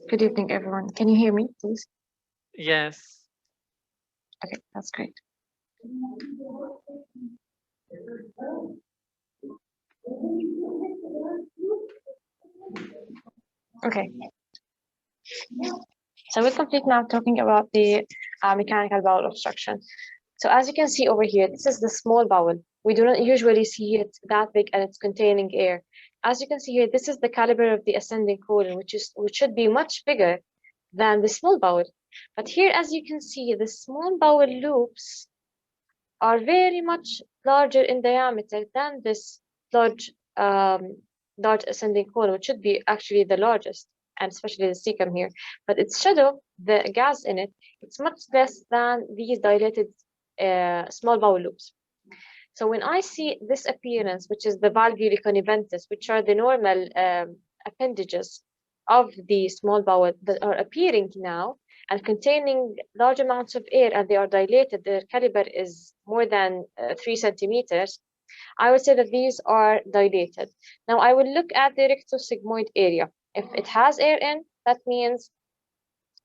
Good evening, everyone. Can you hear me, please? Yes. Okay, that's great. Okay. So we'll complete now talking about the mechanical bowel obstruction. So as you can see over here, this is the small bowel. We do not usually see it that big and it's containing air. As you can see here, this is the caliber of the ascending colon, which should be much bigger than the small bowel. But here, as you can see, the small bowel loops are very much larger in diameter than this large ascending colon, which should be actually the largest, and especially the cecum here. But its shadow, the gas in it, it's much less than these dilated small bowel loops. So when I see this appearance, which is the valvulae conniventus, which are the normal appendages of the small bowel that are appearing now and containing large amounts of air, and they are dilated, their caliber is more than 3 centimeters, I would say that these are dilated. Now I will look at the rectosigmoid area. If it has air in, that means,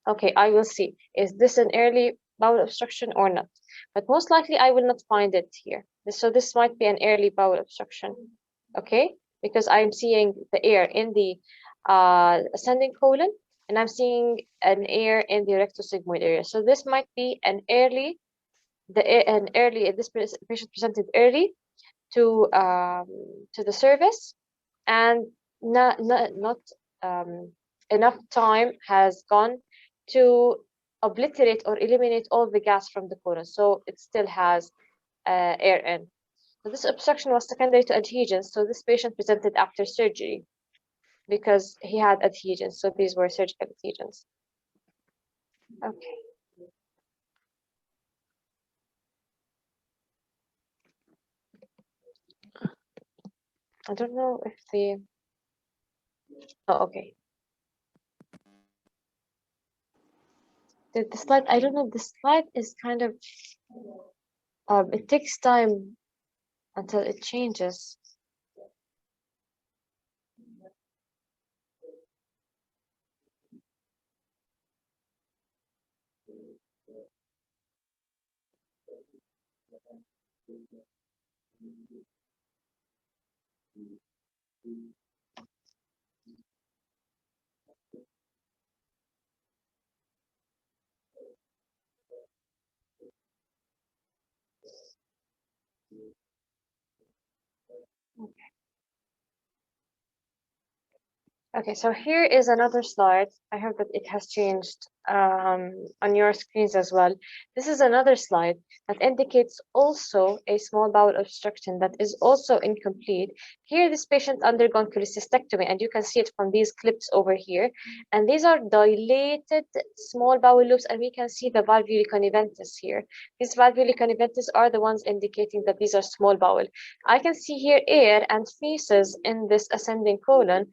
okay, I will see, is this an early bowel obstruction or not? But most likely I will not find it here. So this might be an early bowel obstruction, okay? Because I'm seeing the air in the ascending colon, and I'm seeing an air in the rectosigmoid area. So this might be an early, this patient presented early to the service, and not enough time has gone to obliterate or eliminate all the gas from the colon, so it still has air in. So this obstruction was secondary to adhesions, so this patient presented after surgery because he had adhesions, so these were surgical adhesions. Okay. I don't know if the... Oh, okay. The slide, I don't know, the slide is kind of... it takes time until it changes. Okay, so here is another slide. I hope that it has changed on your screens as well. This is another slide that indicates also a small bowel obstruction that is also incomplete. Here, this patient undergone cholecystectomy, and you can see it from these clips over here. And these are dilated small bowel loops, and we can see the valvulae conniventus here. These valvulae conniventus are the ones indicating that these are small bowel. I can see here air and feces in this ascending colon.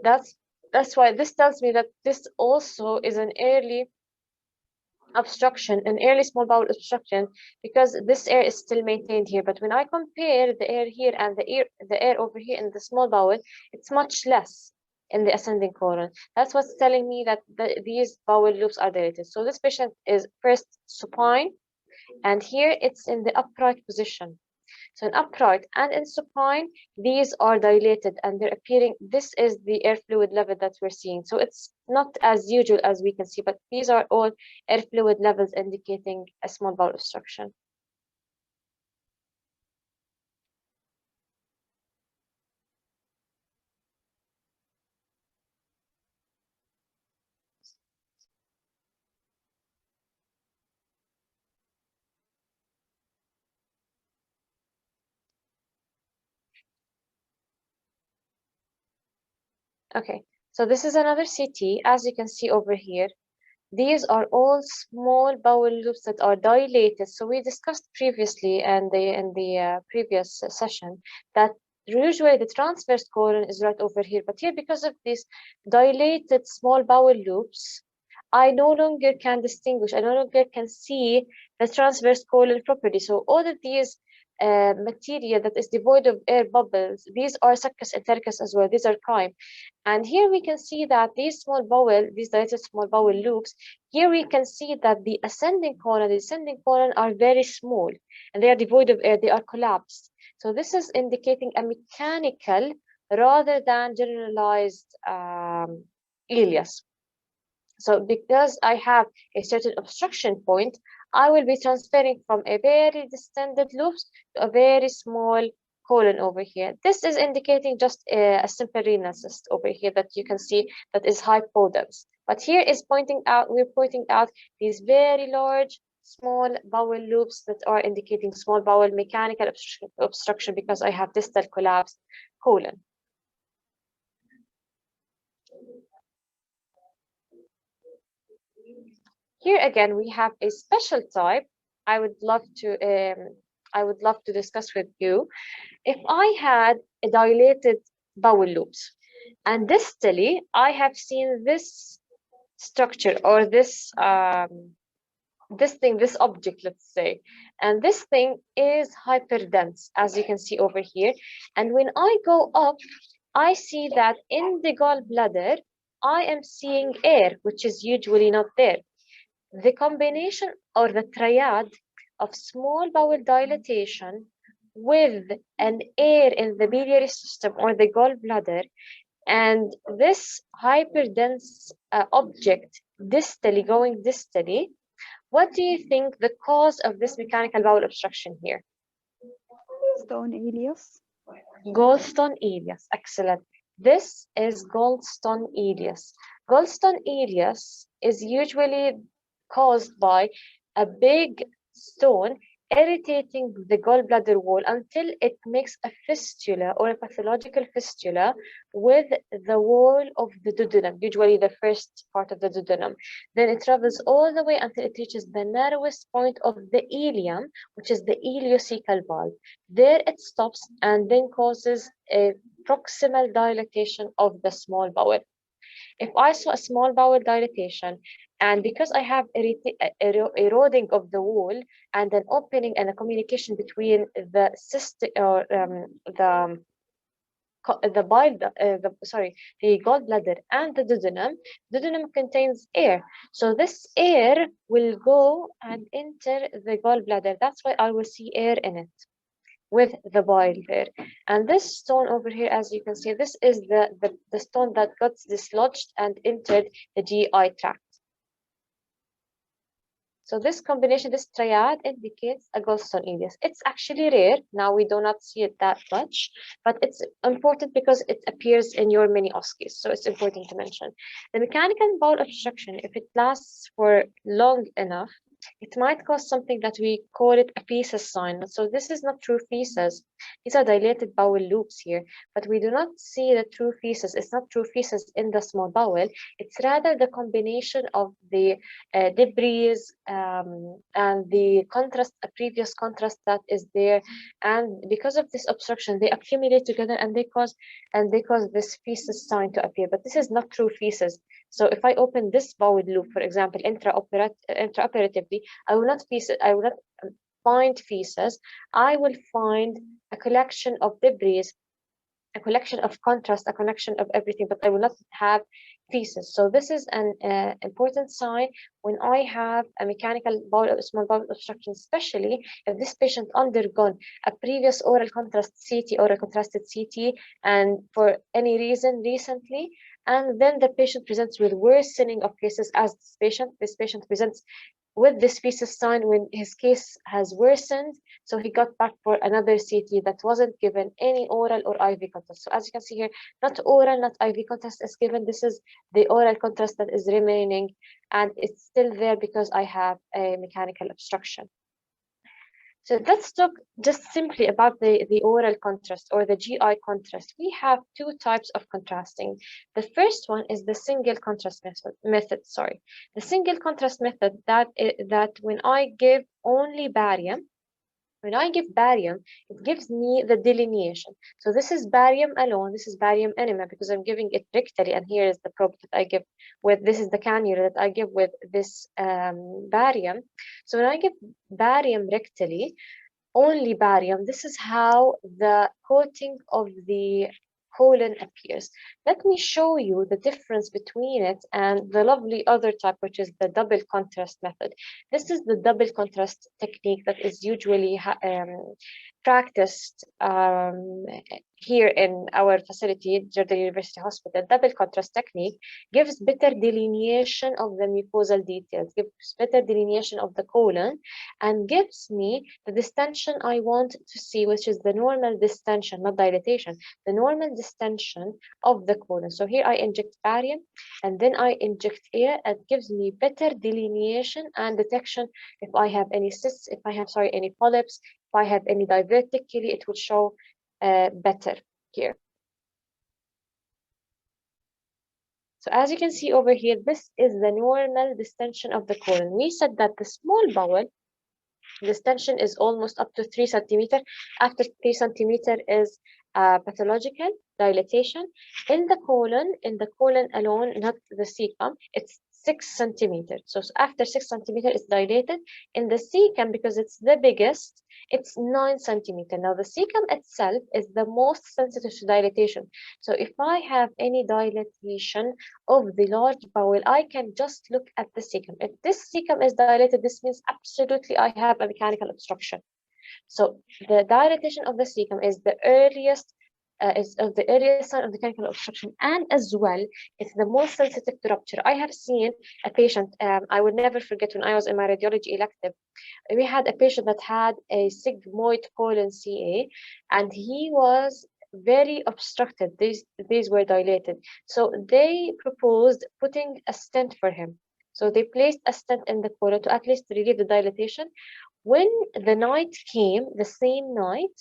That's why this tells me that this also is an early obstruction, an early small bowel obstruction, because this air is still maintained here. But when I compare the air here and the air over here in the small bowel, it's much less in the ascending colon. That's what's telling me that these bowel loops are dilated. So this patient is first supine, and here it's in the upright position. So in upright and in supine, these are dilated and they're appearing. This is the air fluid level that we're seeing. So it's not as usual as we can see, but these are all air fluid levels indicating a small bowel obstruction. Okay, so this is another CT. As you can see over here, these are all small bowel loops that are dilated. So we discussed previously and in the previous session that usually the transverse colon is right over here. But here, because of these dilated small bowel loops, I no longer can distinguish. I no longer can see the transverse colon properly. So all of these material that is devoid of air bubbles. These are succus entericus as well. These are chyme. And here we can see that these small bowel, these dilated small bowel loops, here we can see that the ascending colon, the descending colon are very small and they are devoid of air, they are collapsed. So this is indicating a mechanical rather than generalized ileus. So because I have a certain obstruction point, I will be transferring from a very distended loops to a very small colon over here. This is indicating just a simple renal cyst over here that you can see that is hypodense. But here is pointing out, we're pointing out these very large, small bowel loops that are indicating small bowel mechanical obstruction because I have distal collapsed colon. Here again, we have a special type. I would love to discuss with you. If I had a dilated bowel loops, and distally, I have seen this structure or this this object, let's say, and this thing is hyperdense, as you can see over here. And when I go up, I see that in the gallbladder, I am seeing air, which is usually not there. The combination or the triad of small bowel dilatation with an air in the biliary system or the gallbladder and this hyperdense object distally going distally, what do you think the cause of this mechanical bowel obstruction here? Gallstone ileus. Gallstone ileus, excellent. This is Gallstone ileus. Gallstone ileus is usually caused by a big stone irritating the gallbladder wall until it makes a fistula or a pathological fistula with the wall of the duodenum, usually the first part of the duodenum. Then it travels all the way until it reaches the narrowest point of the ileum, which is the ileocecal valve. There it stops and then causes a proximal dilatation of the small bowel. If I saw a small bowel dilatation, and because I have eroding of the wall and an opening and a communication between the cyst or the gallbladder and the duodenum contains air. So this air will go and enter the gallbladder. That's why I will see air in it with the bile there. And this stone over here, as you can see, this is the stone that got dislodged and entered the GI tract. So this combination, this triad indicates a gallstone ileus. It's actually rare. Now we do not see it that much, but it's important because it appears in your mini OSCEs. So it's important to mention. The mechanical bowel obstruction, if it lasts for long enough, it might cause something that we call it a feces sign. So this is not true feces. These are dilated bowel loops here, but we do not see the true feces. It's not true feces in the small bowel. It's rather the combination of the debris and the contrast, a previous contrast that is there. And because of this obstruction, they accumulate together and they cause this feces sign to appear. But this is not true feces. So if I open this bowel loop, for example, intraoperatively, I will not find feces. I will find a collection of debris, a collection of contrast, a collection of everything, but I will not have feces. So this is an important sign when I have a mechanical small bowel obstruction, especially if this patient undergone a previous oral contrast CT or a contrasted CT, and for any reason recently, and then the patient presents with worsening of cases as this patient presents with this feces sign when his case has worsened. So he got back for another CT that wasn't given any oral or IV contrast. So as you can see here, not oral, not IV contrast is given. This is the oral contrast that is remaining, and it's still there because I have a mechanical obstruction. So let's talk just simply about the oral contrast or the GI contrast. We have two types of contrasting. The first one is the single contrast method. The single contrast method that when I give only barium, it gives me the delineation. So this is barium alone. This is barium enema because I'm giving it rectally, and here is the probe that I give with. This is the cannula that I give with this barium. So when I give barium rectally, only barium, this is how the coating of the colon appears. Let me show you the difference between it and the lovely other type, which is the double contrast method. This is the double contrast technique that is usually practiced here in our facility, Jordan University Hospital. Double contrast technique gives better delineation of the mucosal details, gives better delineation of the colon, and gives me the distension I want to see, which is the normal distension, not dilatation, the normal distension of the colon. So here I inject barium and then I inject air. It gives me better delineation and detection if I have any cysts, if I have, any polyps, if I have any diverticuli, it will show better here. So as you can see over here, this is the normal distension of the colon. We said that the small bowel distension is almost up to 3 centimeter. After 3 centimeter is pathological dilatation. In the colon alone, not the cecum, it's 6 centimeter. So after 6 centimeter, it's dilated. In the cecum, because it's the biggest, it's 9 centimeter. Now the cecum itself is the most sensitive to dilatation. So if I have any dilatation of the large bowel, I can just look at the cecum. If this cecum is dilated, this means absolutely I have a mechanical obstruction. So the dilatation of the cecum is the earliest sign of the mechanical obstruction, and as well, it's the most sensitive to rupture. I have seen a patient, I would never forget when I was in my radiology elective, we had a patient that had a sigmoid colon CA, and he was very obstructed. These were dilated. So they proposed putting a stent for him. So they placed a stent in the colon to at least relieve the dilatation. When the night came, the same night,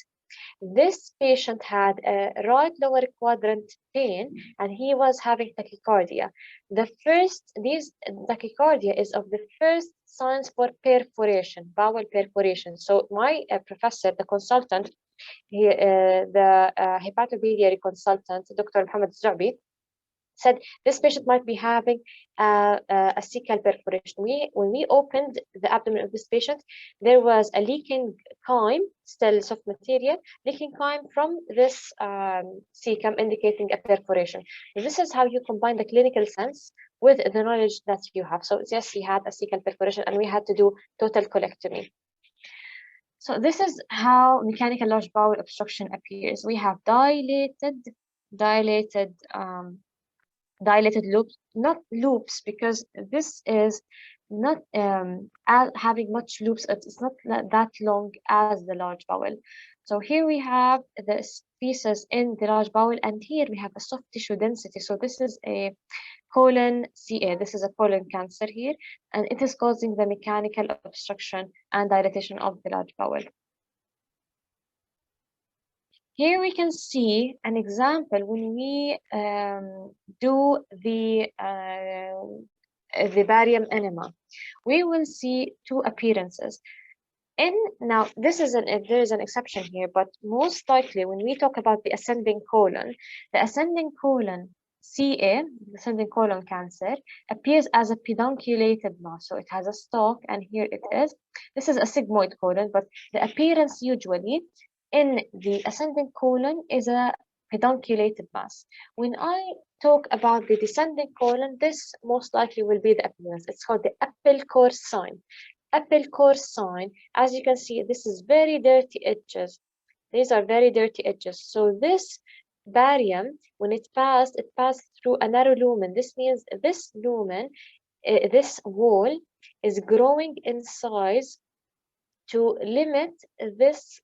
this patient had a right lower quadrant pain and he was having tachycardia. These tachycardia is of the first signs for perforation, bowel perforation. So my professor, the consultant, the hepatobiliary consultant, Dr. Mohammed Zabi, said this patient might be having a cecal perforation. When we opened the abdomen of this patient, there was a leaking chyme, still soft material, leaking chyme from this cecum, indicating a perforation. This is how you combine the clinical sense with the knowledge that you have. So yes, he had a cecal perforation and we had to do total colectomy. So this is how mechanical large bowel obstruction appears. We have dilated loops, not loops, because this is not having much loops. It's not that long as the large bowel. So here we have the feces in the large bowel, and here we have a soft tissue density. So this is a colon CA. This is a colon cancer here, and it is causing the mechanical obstruction and dilatation of the large bowel. Here we can see an example when we do the barium enema. We will see two appearances. Now this is there is an exception here, but most likely when we talk about the ascending colon CA, ascending colon cancer, appears as a pedunculated mass. So it has a stalk, and here it is. This is a sigmoid colon, but the appearance usually in the ascending colon is a pedunculated mass. When I talk about the descending colon, this most likely will be the appearance. It's called the apple core sign. Apple core sign, as you can see, this is very dirty edges. These are very dirty edges. So this barium, when it passed through a narrow lumen. This means this lumen, this wall is growing in size to limit this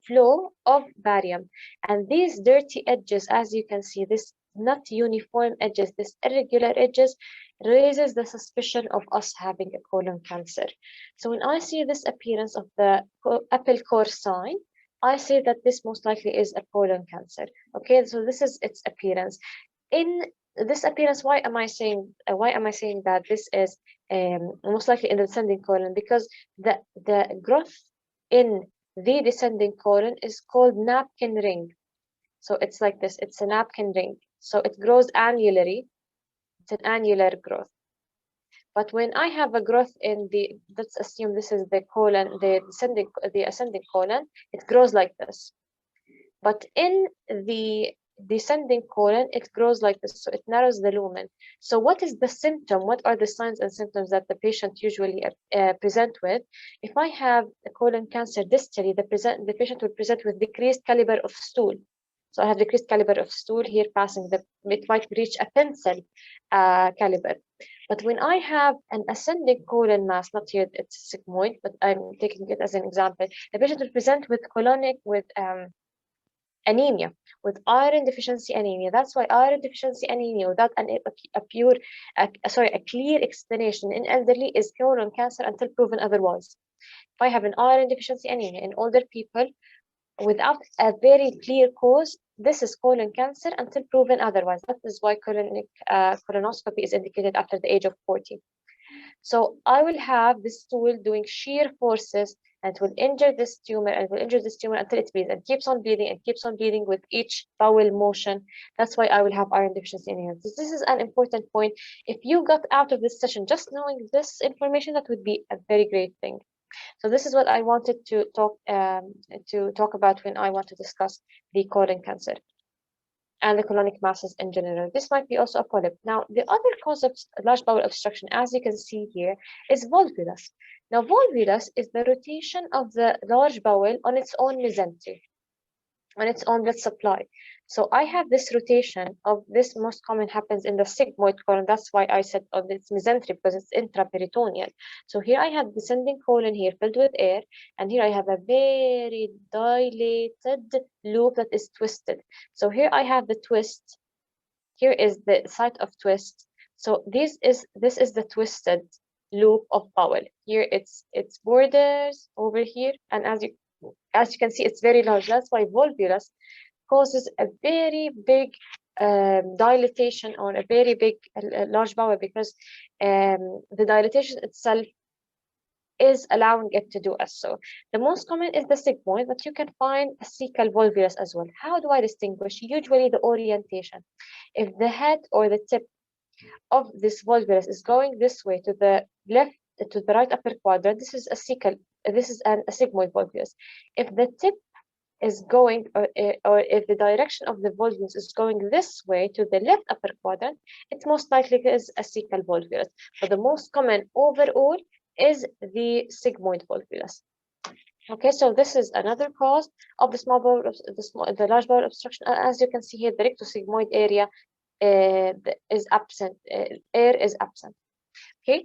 flow of barium. And these dirty edges, as you can see, this not uniform edges, this irregular edges, raises the suspicion of us having a colon cancer. So when I see this appearance of the apple core sign, I say that this most likely is a colon cancer. Okay, so this is its appearance. In this appearance, why am I saying that this is most likely in the descending colon? Because the growth in the descending colon is called napkin ring. So it's like this, it's a napkin ring. So it grows annually, it's an annular growth. But when I have a growth in the, let's assume this is the colon, the ascending colon, it grows like this. But in the descending colon, it grows like this, so it narrows the lumen. So what is the symptom? What are the signs and symptoms that the patient usually present with? If I have a colon cancer distally, the patient will present with decreased caliber of stool. So I have decreased caliber of stool here, passing it might reach a pencil caliber. But when I have an ascending colon mass, not here, it's sigmoid, but I'm taking it as an example, the patient will present with anemia, with iron deficiency anemia. That's why iron deficiency anemia without a clear explanation in elderly is colon cancer until proven otherwise. If I have an iron deficiency anemia in older people without a very clear cause, this is colon cancer until proven otherwise. That is why colonoscopy is indicated after the age of 40. So I will have this stool doing shear forces and it will injure this tumor and will injure this tumor until it bleeds and keeps on bleeding and keeps on bleeding with each bowel motion. That's why I will have iron deficiency anemia. This is an important point. If you got out of this session just knowing this information, that would be a very great thing. So this is what I wanted to talk about when I want to discuss the colon cancer and the colonic masses in general. This might be also a polyp. Now, the other cause of large bowel obstruction, as you can see here, is volvulus. Now, volvulus is the rotation of the large bowel on its own mesentery, on its own blood supply. So I have this rotation of this, most common happens in the sigmoid colon. That's why I said on its mesentery, because it's intraperitoneal. So here I have descending colon here filled with air, and here I have a very dilated loop that is twisted. So here I have the twist. Here is the site of twist. So this is the twisted loop of bowel. Here it's borders over here, and as you can see, it's very large. That's why volvulus causes a very big dilatation on a very big large bowel, because the dilatation itself is allowing it to do as so. The most common is the sigmoid, but you can find a cecal volvulus as well. How do I distinguish? Usually the orientation. If the head or the tip of this volvulus is going this way to the left, to the right upper quadrant, this is a cecal. This is a sigmoid volvulus. If the tip is going, or if the direction of the volvulus is going this way to the left upper quadrant, it most likely is a cecal volvulus. But the most common overall is the sigmoid volvulus. Okay, so this is another cause of the small bowel, the large bowel obstruction. As you can see here, the rectosigmoid area is absent. Air is absent. Okay.